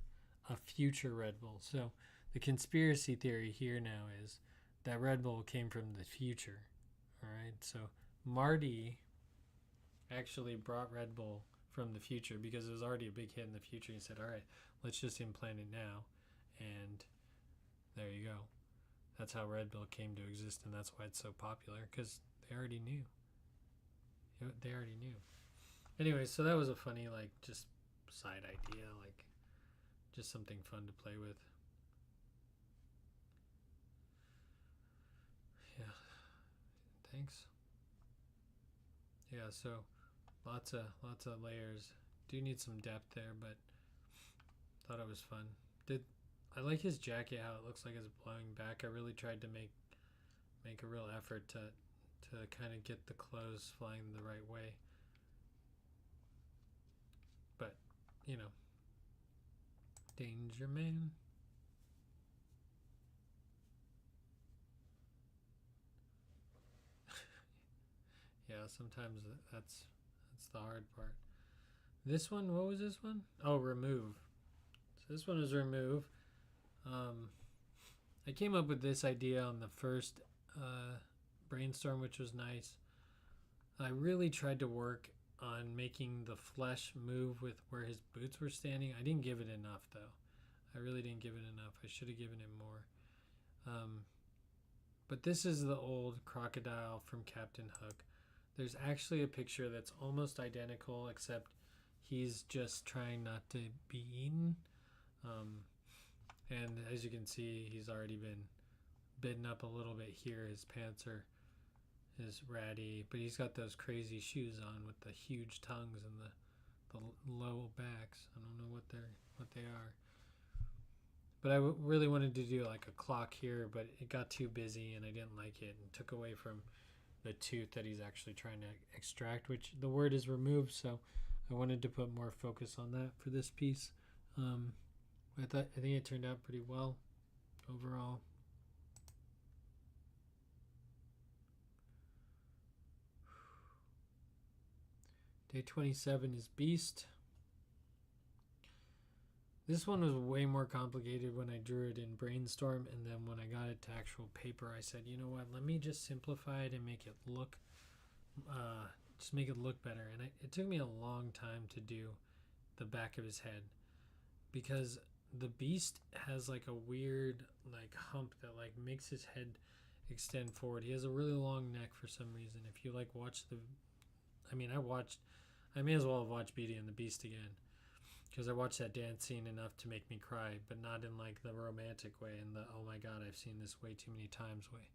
a future Red Bull. So the conspiracy theory here now is that Red Bull came from the future. All right, so Marty actually brought Red Bull from the future because it was already a big hit in the future. He said, all right, let's just implant it now, and there you go. That's how Red Bull came to exist, and that's why it's so popular, because they already knew. They already knew. Anyway, so that was a funny, like, just side idea, like, just something fun to play with. Yeah. Thanks. Yeah, so lots of layers. Do need some depth there, but thought it was fun. I like his jacket, how it looks like it's blowing back. I really tried to make a real effort to kind of get the clothes flying the right way. But, you know, Danger Man. Yeah, sometimes that's the hard part. This one, what was this one? Oh, remove. So this one is remove. I came up with this idea on the first brainstorm, which was nice. I really tried to work on making the flesh move with where his boots were standing. I didn't give it enough, though. I really didn't give it enough. I should have given it more. But this is the old crocodile from Captain Hook. There's actually a picture that's almost identical, except he's just trying not to be eaten. And as you can see, he's already been bitten up a little bit here. His pants are is ratty, but he's got those crazy shoes on with the huge tongues and the low backs. I don't know what they are. But I really wanted to do like a clock here, but it got too busy and I didn't like it and took away from the tooth that he's actually trying to extract, which the word is removed, so I wanted to put more focus on that for this piece. I think it turned out pretty well overall. Day 27 is Beast. This one was way more complicated when I drew it in Brainstorm, and then when I got it to actual paper, I said, you know what, let me just simplify it and make it look, better. And it took me a long time to do the back of his head, because the Beast has like a weird like hump that like makes his head extend forward. He has a really long neck for some reason. If you like watch I may as well have watched Beauty and the Beast again, because I watched that dance scene enough to make me cry, but not in like the romantic way and the oh my god, I've seen this way too many times way.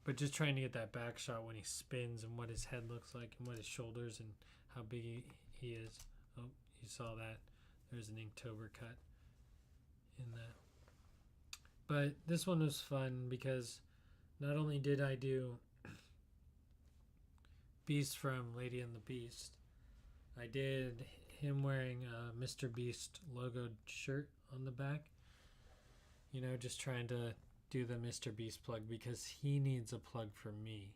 But just trying to get that back shot when he spins and what his head looks like and what his shoulders and how big he is. Oh, you saw that. There's an Inktober cut in that. But this one was fun because not only did I do Beast from Lady and the Beast, I did him wearing a Mr. Beast logoed shirt on the back. You know, just trying to do the Mr. Beast plug because he needs a plug for me.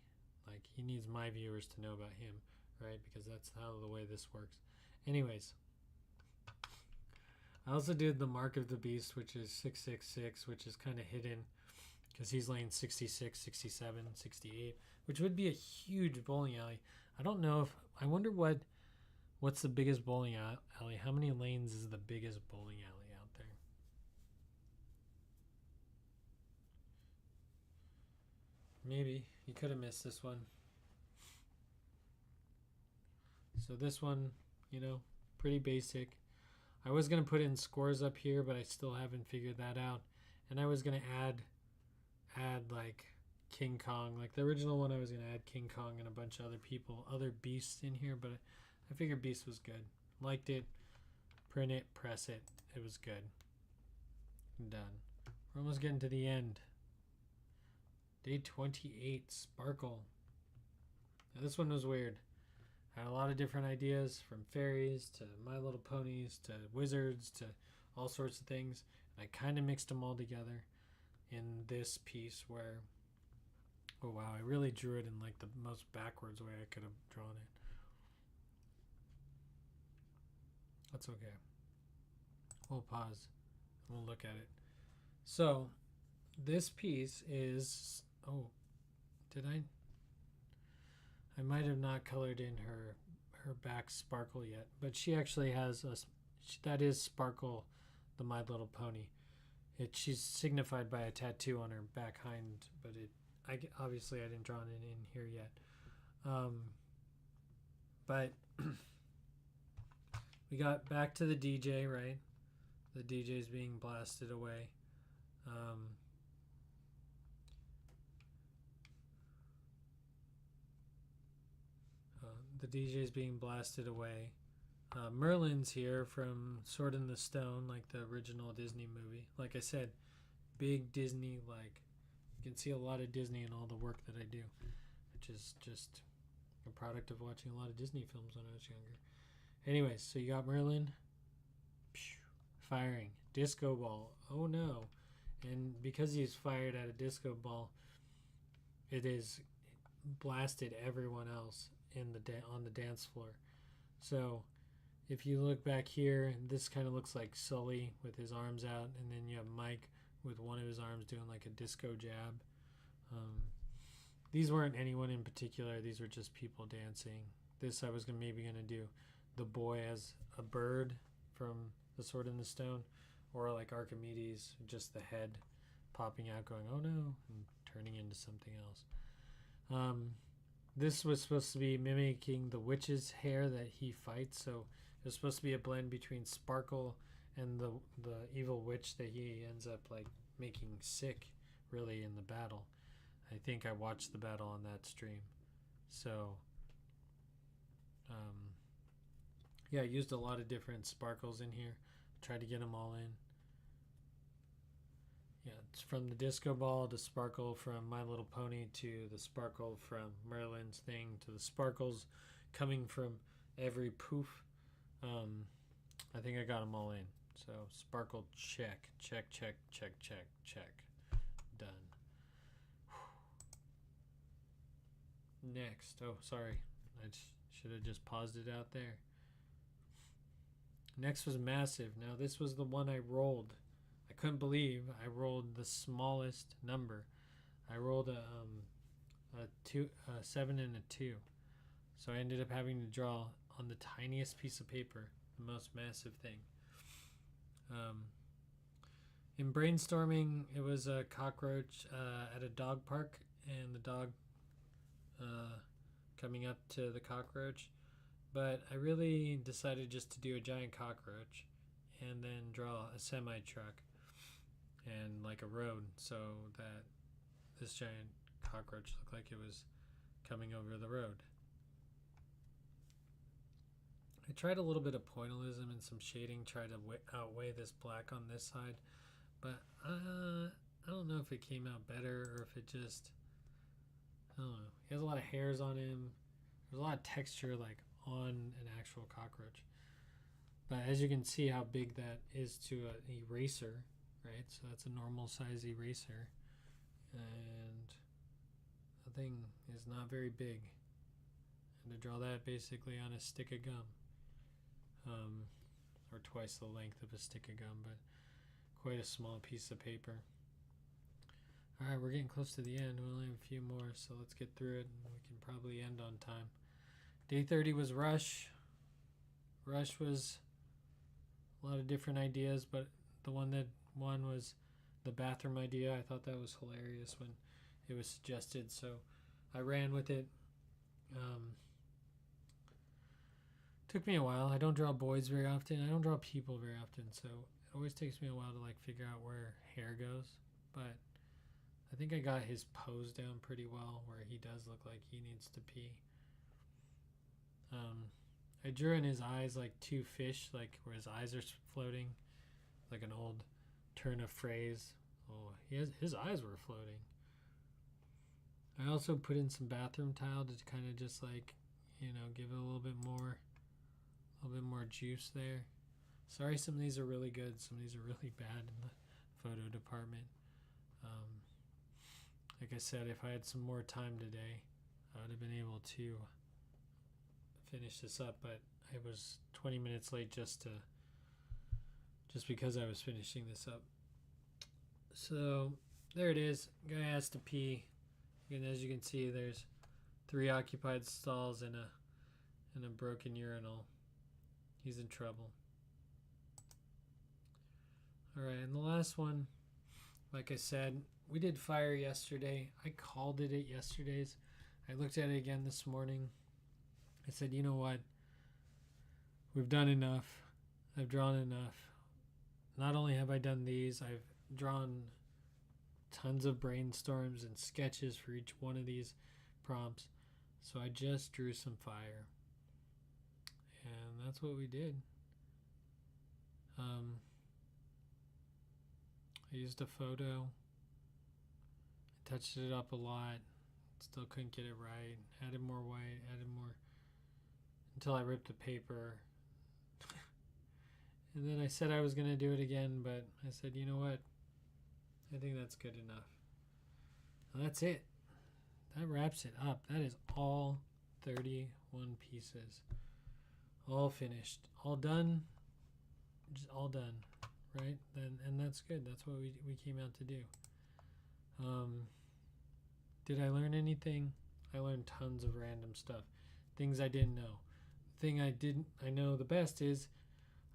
Like, he needs my viewers to know about him, right? Because that's how the way this works. Anyways, I also did the Mark of the Beast, which is 666, which is kind of hidden because he's laying 66, 67, 68, which would be a huge bowling alley. I don't know if, I wonder what's the biggest bowling alley? How many lanes is the biggest bowling alley out there? Maybe. You could have missed this one. So this one, you know, pretty basic. I was going to put in scores up here, but I still haven't figured that out. And I was going to add like King Kong. Like the original one, I was going to add King Kong and a bunch of other beasts in here, but I figured Beast was good. Liked it. Print it, press it. It was good. Done. We're almost getting to the end. Day 28, Sparkle. Now this one was weird. I had a lot of different ideas, from fairies to My Little Ponies to wizards to all sorts of things. I kind of mixed them all together in this piece where, oh wow, I really drew it in like the most backwards way I could have drawn it. That's okay. We'll pause and we'll look at it. So this piece is, oh, did I might have not colored in her back Sparkle yet, but she actually has that is Sparkle, the My Little Pony. She's signified by a tattoo on her back hind, but obviously I didn't draw it in here yet. But we got back to the DJ, right? The DJ's being blasted away. The DJ's being blasted away. Merlin's here from Sword in the Stone, like the original Disney movie. Like I said, big Disney, like you can see a lot of Disney in all the work that I do, which is just a product of watching a lot of Disney films when I was younger. Anyways, so you got Merlin firing. Disco ball. Oh no. And because he's fired at a disco ball, it has blasted everyone else on the dance floor. So if you look back here, this kind of looks like Sully with his arms out, and then you have Mike with one of his arms doing like a disco jab. These weren't anyone in particular. These were just people dancing. This I was maybe going to do the boy as a bird from the Sword in the Stone, or like Archimedes, just the head popping out, going, "Oh no," and turning into something else. This was supposed to be mimicking the witch's hair that he fights, so it was supposed to be a blend between Sparkle and the evil witch that he ends up like making sick, really, in the battle. I think I watched the battle on that stream. So, yeah, I used a lot of different sparkles in here. Tried to get them all in. Yeah, it's from the disco ball to Sparkle from My Little Pony to the Sparkle from Merlin's thing to the sparkles coming from every poof. I think I got them all in. So Sparkle check, check, check, check, check, check. Done. Next. Oh, sorry. I should have just paused it out there. Next was Massive. Now this was the one I rolled. I couldn't believe I rolled the smallest number. I rolled a 7 and a 2. So I ended up having to draw on the tiniest piece of paper, the most massive thing. In brainstorming, it was a cockroach at a dog park, and the dog coming up to the cockroach. But I really decided just to do a giant cockroach and then draw a semi-truck and like a road, so that this giant cockroach looked like it was coming over the road. I tried a little bit of pointillism and some shading, try to outweigh this black on this side, but I don't know if it came out better or if it just, I don't know. He has a lot of hairs on him. There's a lot of texture like on an actual cockroach. But as you can see how big that is to an eraser, right? So that's a normal size eraser. And the thing is not very big. And to draw that basically on a stick of gum. Or twice the length of a stick of gum, but quite a small piece of paper. Alright, we're getting close to the end. We only have a few more, so let's get through it and we can probably end on time. Day 30 was Rush. Rush was a lot of different ideas, but the one that won was the bathroom idea. I thought that was hilarious when it was suggested, so I ran with it. Took me a while. I don't draw boys very often. I don't draw people very often, so it always takes me a while to like figure out where hair goes. But I think I got his pose down pretty well, where he does look like he needs to pee. I drew in his eyes like two fish, like where his eyes are floating, like an old turn of phrase. Oh, his eyes were floating. I also put in some bathroom tile to kind of just like, give it a little bit more juice there. Sorry, some of these are really good, some of these are really bad in the photo department. Like I said, if I had some more time today, I would have been able to finish this up, but I was 20 minutes late just because I was finishing this up. So there it is. Guy has to pee, and as you can see, there's 3 occupied stalls and a broken urinal. He's in trouble. Alright, and the last one, like I said, we did fire yesterday. I called it at yesterday's. I looked at it again this morning. I said, you know what? We've done enough. I've drawn enough. Not only have I done these, I've drawn tons of brainstorms and sketches for each one of these prompts. So I just drew some fire. And that's what we did. I used a photo. I touched it up a lot. Still couldn't get it right. Added more white, added more, until I ripped the paper. And then I said I was going to do it again, but I said, you know what? I think that's good enough. And that's it. That wraps it up. That is all 31 pieces. All finished. All done. Just all done. Right? And that's good. That's what we came out to do. Did I learn anything? I learned tons of random stuff. Things I didn't know. The thing I know the best is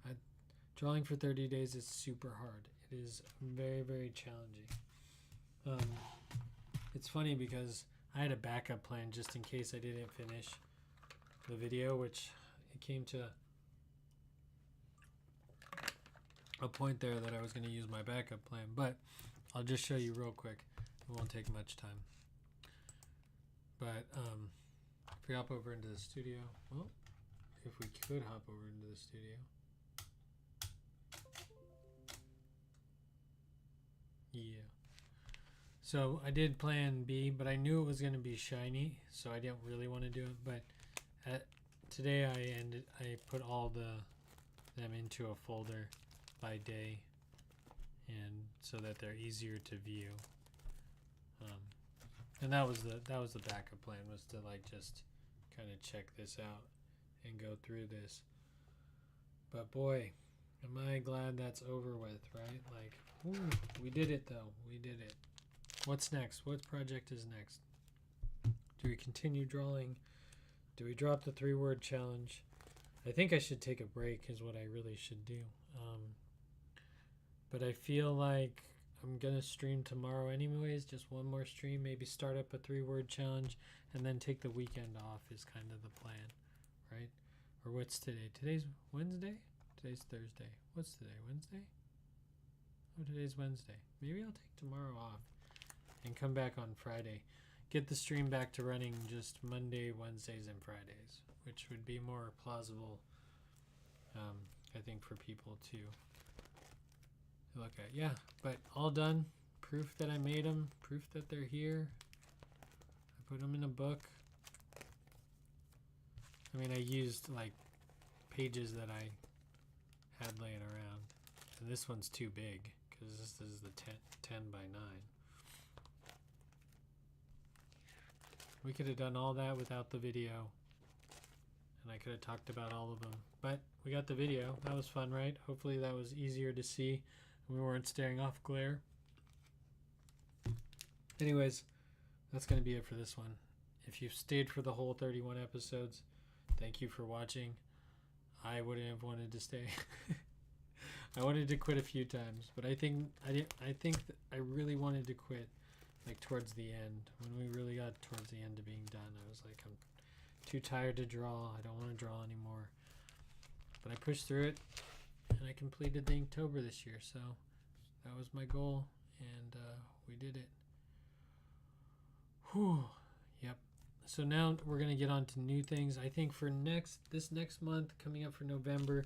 I Drawing for 30 days is super hard. It is very, very challenging. It's funny because I had a backup plan just in case I didn't finish the video, which it came to a point there that I was going to use my backup plan, but I'll just show you real quick. It won't take much time. But if we hop over into the studio, well, if we could hop over into the studio. Yeah. So I did plan B, but I knew it was going to be shiny, so I didn't really want to do it. But today I put all them into a folder by day, and so that they're easier to view. And that was the backup plan, was to like just kind of check this out and go through this. But boy, am I glad that's over with, right? Like, ooh, we did it though. We did it. What's next? What project is next? Do we continue drawing? Do we drop the 3-word challenge? I think I should take a break is what I really should do. But I feel like I'm going to stream tomorrow anyways, just one more stream, maybe start up a 3-word challenge, and then take the weekend off is kind of the plan, right? Or what's today? Today's Wednesday? Today's Thursday. What's today? Wednesday? Oh, today's Wednesday. Maybe I'll take tomorrow off and come back on Friday. Get the stream back to running just Monday, Wednesdays, and Fridays, which would be more plausible, I think, for people to look at. Yeah, but all done. Proof that I made them. Proof that they're here. I put them in a book. I mean, I used like pages that I had laying around. And this one's too big because this is the 10 by 9. We could have done all that without the video. And I could have talked about all of them. But we got the video. That was fun, right? Hopefully that was easier to see. We weren't staring off glare. Anyways, that's going to be it for this one. If you've stayed for the whole 31 episodes, thank you for watching. I wouldn't have wanted to stay. I wanted to quit a few times, but I think I really wanted to quit like towards the end. When we really got towards the end of being done, I was like, I'm too tired to draw. I don't want to draw anymore. But I pushed through it, and I completed the Inktober this year, so that was my goal, and we did it. Whew. Yep. So now we're going to get on to new things. I think for this next month, coming up for November,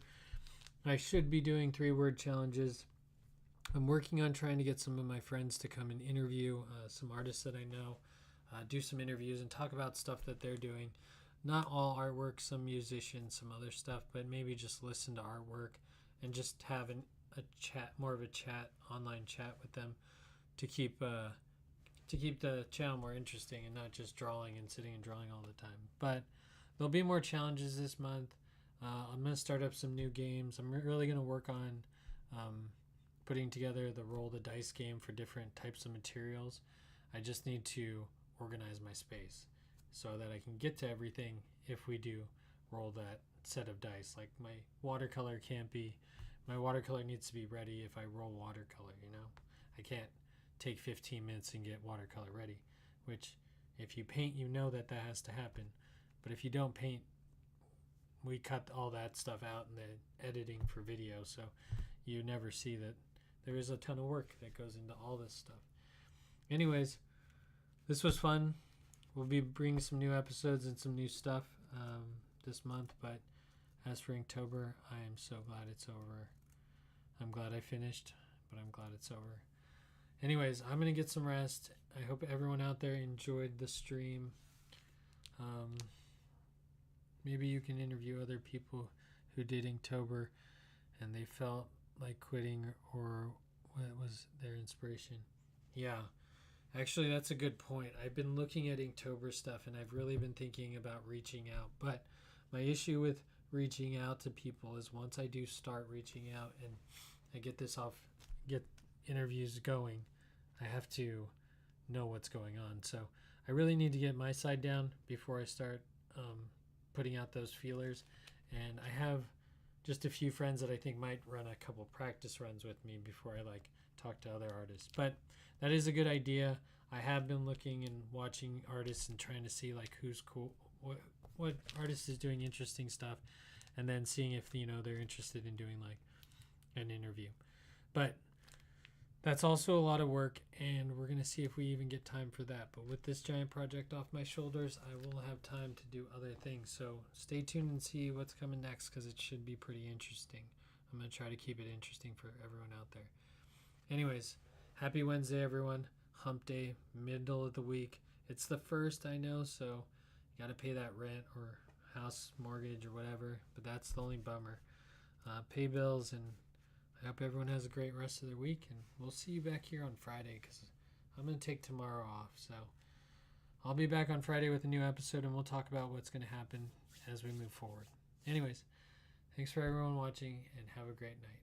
I should be doing 3-word challenges. I'm working on trying to get some of my friends to come and interview some artists that I know, do some interviews and talk about stuff that they're doing. Not all artwork, some musicians, some other stuff, but maybe just listen to artwork and just have a chat, more of a chat, online chat with them to keep the channel more interesting and not just drawing and sitting and drawing all the time. But there'll be more challenges this month. I'm going to start up some new games. I'm really going to work on putting together the roll the dice game for different types of materials. I just need to organize my space so that I can get to everything if we do roll that set of dice. Like my watercolor needs to be ready if I roll watercolor, you know? I can't take 15 minutes and get watercolor ready, which if you paint, you know that has to happen. But if you don't paint, we cut all that stuff out in the editing for video, so you never see that there is a ton of work that goes into all this stuff. Anyways, this was fun. We'll be bringing some new episodes and some new stuff this month, but as for Inktober, I am so glad it's over. I'm glad I finished, but I'm glad it's over. Anyways, I'm going to get some rest. I hope everyone out there enjoyed the stream. Maybe you can interview other people who did Inktober and they felt like quitting, or what was their inspiration. Yeah, actually that's a good point. I've been looking at Inktober stuff and I've really been thinking about reaching out, but my issue with reaching out to people is once I do start reaching out and I get interviews going, I have to know what's going on. So I really need to get my side down before I start putting out those feelers. And I have just a few friends that I think might run a couple practice runs with me before I like talk to other artists. But that is a good idea. I have been looking and watching artists and trying to see like who's cool, what artist is doing interesting stuff, and then seeing if they're interested in doing like an interview. But that's also a lot of work, and we're gonna see if we even get time for that. But with this giant project off my shoulders, I will have time to do other things. So stay tuned and see what's coming next, because it should be pretty interesting. I'm gonna try to keep it interesting for everyone out there. Anyways, happy Wednesday, everyone. Hump day, middle of the week. It's the first, I know, so you got to pay that rent or house mortgage or whatever, but that's the only bummer. Pay bills, and I hope everyone has a great rest of their week, and we'll see you back here on Friday, because I'm going to take tomorrow off. So I'll be back on Friday with a new episode, and we'll talk about what's going to happen as we move forward. Anyways, thanks for everyone watching, and have a great night.